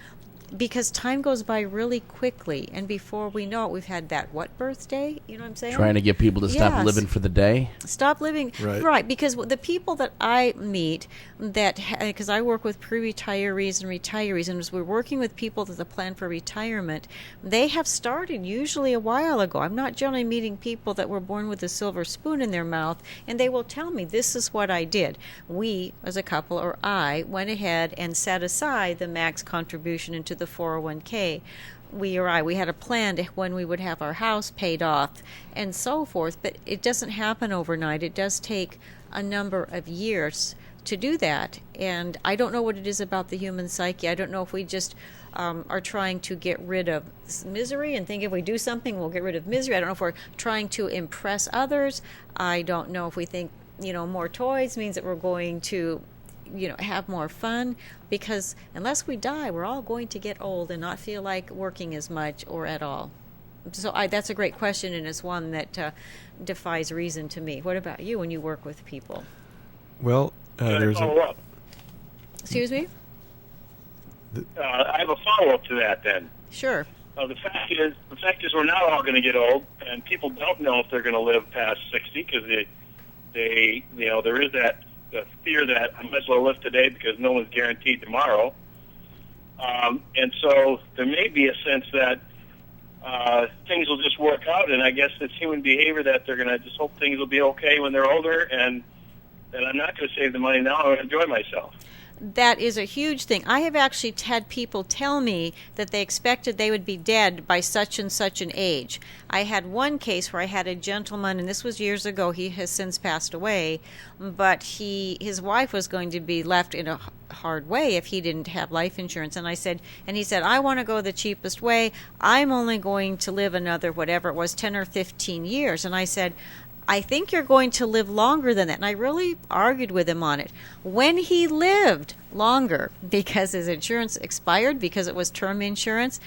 because time goes by really quickly, and before we know it, we've had that birthday? You know what I'm saying? Trying to get people to stop Yes. living for the day. Stop living. Right. Because the people that I meet, because I work with pre-retirees and retirees, and as we're working with people that plan for retirement, they have started usually a while ago. I'm not generally meeting people that were born with a silver spoon in their mouth, and they will tell me, this is what I did. We, as a couple, or I, went ahead and set aside the max contribution into the 401k. We had a plan to when we would have our house paid off and so forth, but it doesn't happen overnight. It does take a number of years to do that, and I don't know what it is about the human psyche. I don't know if we just are trying to get rid of misery and think if we do something we'll get rid of misery. I don't know if we're trying to impress others. I don't know if we think more toys means that we're going to have more fun, because unless we die, we're all going to get old and not feel like working as much or at all. So that's a great question, and it's one that defies reason to me. What about you when you work with people? Well, Can I there's follow up? Excuse me? I have a follow-up to that then. Sure. The fact is we're not all going to get old, and people don't know if they're going to live past 60 because there is that the fear that I might as well live today because no one's guaranteed tomorrow. And so there may be a sense that things will just work out, and I guess it's human behavior that they're going to just hope things will be okay when they're older, and that I'm not going to save the money now and enjoy myself. that is a huge thing. I have actually had people tell me that they expected they would be dead by such and such an age. I had one case where I had a gentleman, and this was years ago, he has since passed away, but his wife was going to be left in a hard way if he didn't have life insurance. And he said, I want to go the cheapest way. I'm only going to live another, whatever it was, 10 or 15 years. And I said, I think you're going to live longer than that. And I really argued with him on it. When he lived longer, because his insurance expired, because it was term insurance,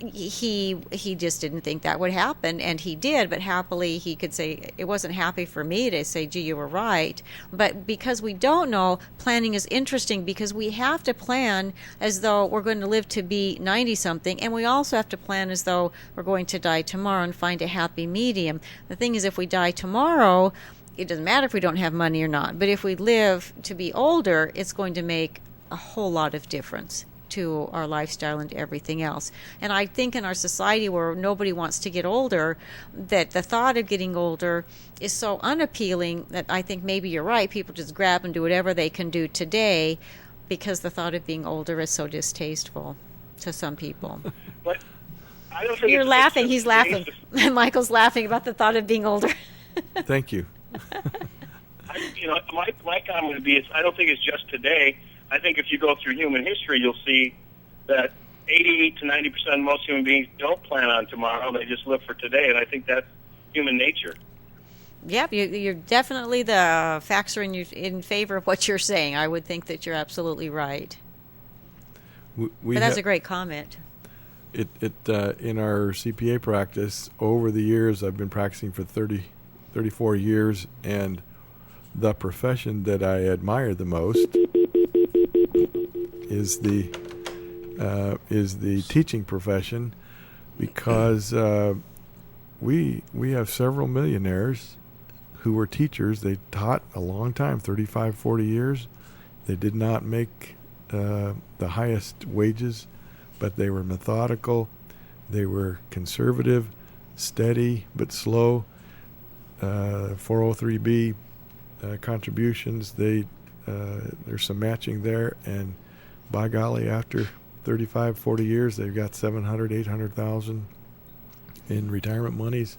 he just didn't think that would happen, and he did. But happily, he could say, it wasn't happy for me to say, gee, you were right. But because we don't know, planning is interesting, because we have to plan as though we're going to live to be 90-something, and we also have to plan as though we're going to die tomorrow and find a happy medium. The thing is, if we die tomorrow, it doesn't matter if we don't have money or not. But if we live to be older, it's going to make a whole lot of difference to our lifestyle and everything else. And I think in our society where nobody wants to get older, that the thought of getting older is so unappealing that I think maybe you're right. People just grab and do whatever they can do today because the thought of being older is so distasteful to some people. But I don't think You're it's laughing. just He's laughing. Michael's laughing about the thought of being older. Thank you. My comment would be, I don't think it's just today. I think if you go through human history, you'll see that 80 to 90% of most human beings don't plan on tomorrow. They just live for today, and I think that's human nature. Yep, you're definitely, the facts are in favor of what you're saying. I would think that you're absolutely right. But that's a great comment. In our CPA practice, over the years, I've been practicing for 34 years, and the profession that I admire the most is the teaching profession, because we have several millionaires who were teachers. They taught a long time, 35, 40 years. They did not make the highest wages, but they were methodical. They were conservative, steady but slow. 403B contributions, there's some matching there, and by golly, after 35, 40 years, they've got $700,000, $800,000 in retirement monies,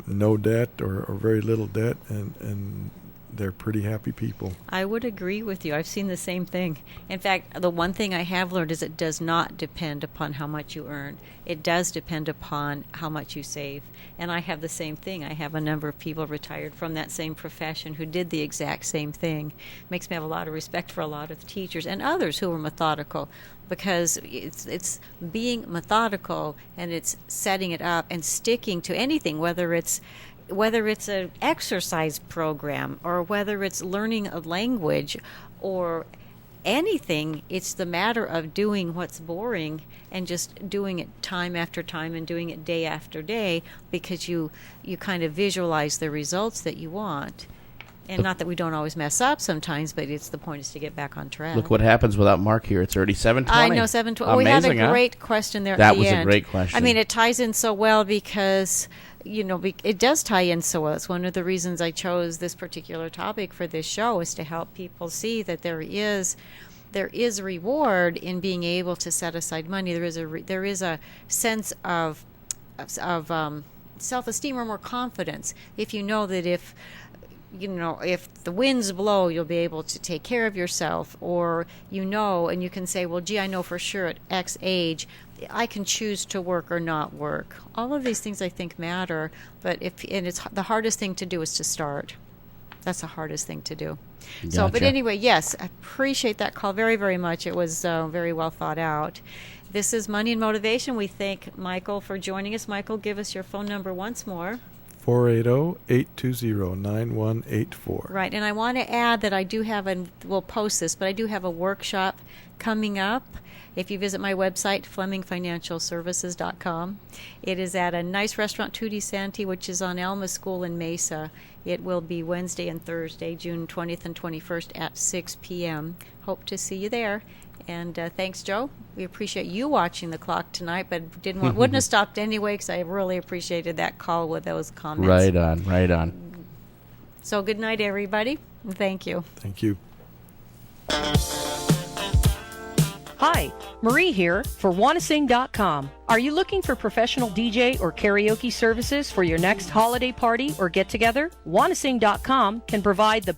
no debt or very little debt, and they're pretty happy people. I would agree with you. I've seen the same thing. In fact, the one thing I have learned is it does not depend upon how much you earn. It does depend upon how much you save. And I have the same thing. I have a number of people retired from that same profession who did the exact same thing. Makes me have a lot of respect for a lot of teachers and others who were methodical, because it's being methodical, and it's setting it up and sticking to anything, whether it's an exercise program or whether it's learning a language or anything. It's the matter of doing what's boring and just doing it time after time and doing it day after day, because you kind of visualize the results that you want. And not that we don't always mess up sometimes, but the point is to get back on track. Look what happens without Mark here. It's already 7:20. I know, 7:20. Oh, we had a great question there at the end. That was a great question. I mean, it ties in so well because, it does tie in so well. It's one of the reasons I chose this particular topic for this show, is to help people see that there is reward in being able to set aside money. There is a sense of self-esteem or more confidence if you know that if the winds blow, you'll be able to take care of yourself, or and you can say, well, gee, I know for sure at X age I can choose to work or not work. All of these things I think matter, but it's the hardest thing to do is to start. That's the hardest thing to do. Gotcha. So, but anyway, yes, I appreciate that call very, very much. It was very well thought out. This is Money and Motivation. We thank Michael for joining us. Michael, give us your phone number once more. 480-820-9184. Right, and I want to add that I do have, and we'll post this, but I do have a workshop coming up. If you visit my website, FlemingFinancialServices.com, it is at a nice restaurant, Tutti Santi, which is on Alma School in Mesa. It will be Wednesday and Thursday, June 20th and 21st at 6 p.m. Hope to see you there. And thanks, Joe. We appreciate you watching the clock tonight, but wouldn't have stopped anyway, because I really appreciated that call with those comments. Right on. So good night, everybody. Thank you. Thank you. Hi, Marie here for wannasing.com. Are you looking for professional DJ or karaoke services for your next holiday party or get-together? wannasing.com can provide the best